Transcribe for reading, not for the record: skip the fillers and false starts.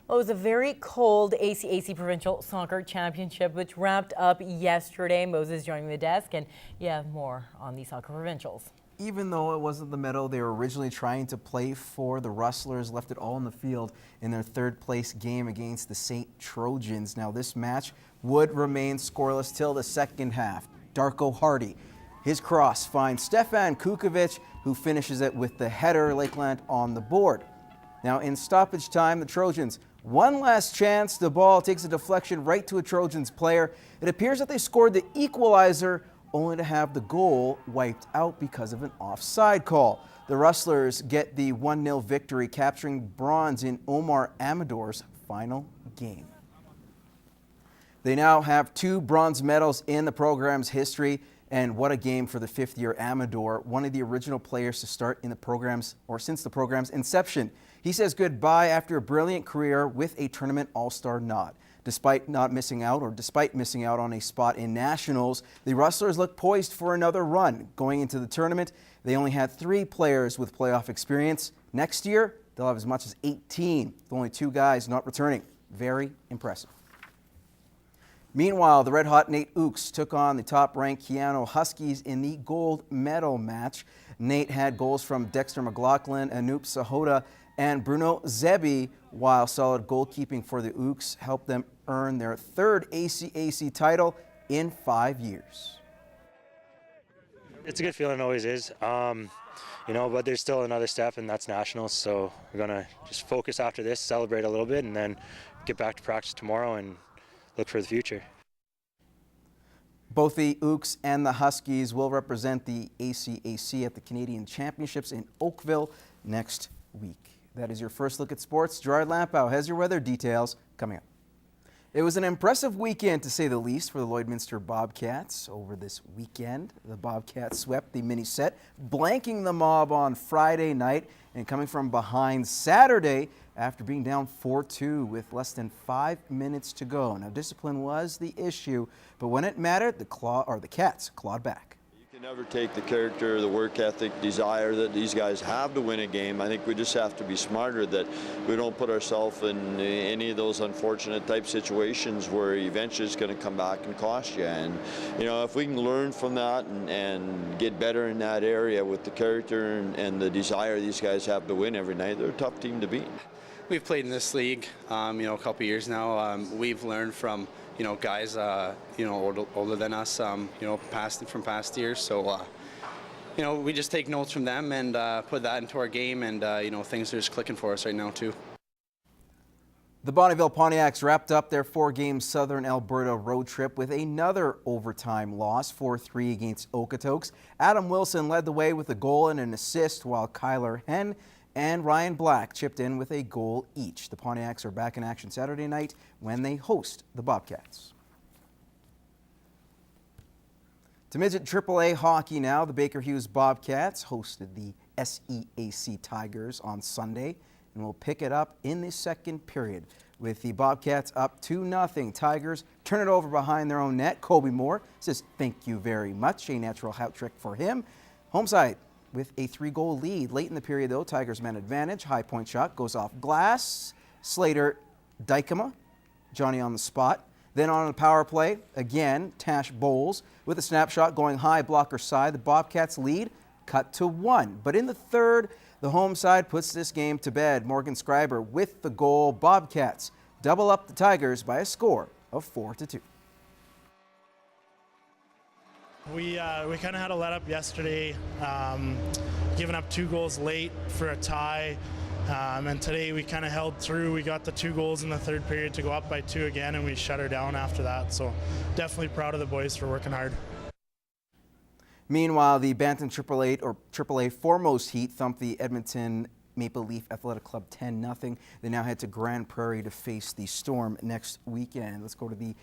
Well, it was a very cold ACAC Provincial Soccer Championship, which wrapped up yesterday. Moses joining the desk, and you have more on the Soccer Provincials. Even though it wasn't the medal they were originally trying to play for, the Rustlers left it all on the field in their third-place game against the St. Trojans. Now, this match would remain scoreless till the second half. Darko Hardy, his cross finds Stefan Kukovic, who finishes it with the header. Lakeland on the board. Now, in stoppage time, the Trojans, one last chance. The ball takes a deflection right to a Trojans player. It appears that they scored the equalizer, only to have the goal wiped out because of an offside call. The Rustlers get the 1-0 victory, capturing bronze in Omar Amador's final game. They now have 2 bronze medals in the program's history, and what a game for the 5th-year Amador, one of the original players to start in the program's, or since the program's inception. He says goodbye after a brilliant career with a tournament all-star nod. Despite missing out on a spot in nationals, the Rustlers look poised for another run. Going into the tournament, they only had 3 players with playoff experience. Next year, they'll have as much as 18, with only 2 guys not returning. Very impressive. Meanwhile, the red-hot Nate Ooks took on the top-ranked Keano Huskies in the gold medal match. Nate had goals from Dexter McLaughlin, Anoop Sahota, and Bruno Zebi, while solid goalkeeping for the Ooks helped them earn their 3rd ACAC title in 5 years. It's a good feeling, it always is. But there's still another step, and that's nationals. So we're gonna just focus after this, celebrate a little bit, and then get back to practice tomorrow and look for the future. Both the Ooks and the Huskies will represent the ACAC at the Canadian Championships in Oakville next week. That is your first look at sports. Gerard Lampow has your weather details coming up. It was an impressive weekend, to say the least, for the Lloydminster Bobcats. Over this weekend, the Bobcats swept the mini set, blanking the Mob on Friday night and coming from behind Saturday after being down 4-2 with less than 5 minutes to go. Now, discipline was the issue, but when it mattered, the Cats clawed back. You can never take the character, the work ethic, desire that these guys have to win a game. I think we just have to be smarter, that we don't put ourselves in any of those unfortunate type situations where eventually it's going to come back and cost you. And if we can learn from that and get better in that area with the character and the desire these guys have to win every night, they're a tough team to beat. We've played in this league, a couple years now. We've learned from guys, older than us, from past years. So, we just take notes from them and put that into our game, and things are just clicking for us right now too. The Bonnyville Pontiacs wrapped up their 4-game Southern Alberta road trip with another overtime loss, 4-3 against Okotoks. Adam Wilson led the way with a goal and an assist, while Kyler Henn and Ryan Black chipped in with a goal each. The Pontiacs are back in action Saturday night when they host the Bobcats. To midget AAA hockey now, the Baker Hughes Bobcats hosted the SEAC Tigers on Sunday and will pick it up in the second period. With the Bobcats up 2-0, Tigers turn it over behind their own net. Kobe Moore says thank you very much, a natural hat trick for him. Home side with a 3-goal lead. Late in the period, though, Tigers man advantage. High point shot goes off glass. Slater Dykema, Johnny on the spot. Then on the power play, again, Tash Bowles with a snapshot going high blocker side. The Bobcats lead cut to 1. But in the third, the home side puts this game to bed. Morgan Scriber with the goal. Bobcats double up the Tigers by a score of 4-2. We kind of had a let up yesterday, giving up 2 goals late for a tie, and today we kind of held through. We got the 2 goals in the third period to go up by 2 again, and we shut her down after that. So definitely proud of the boys for working hard. Meanwhile, the Bantam AAA foremost Heat thumped the Edmonton Maple Leaf Athletic Club 10-0. They now head to Grand Prairie to face the Storm next weekend. Let's go to the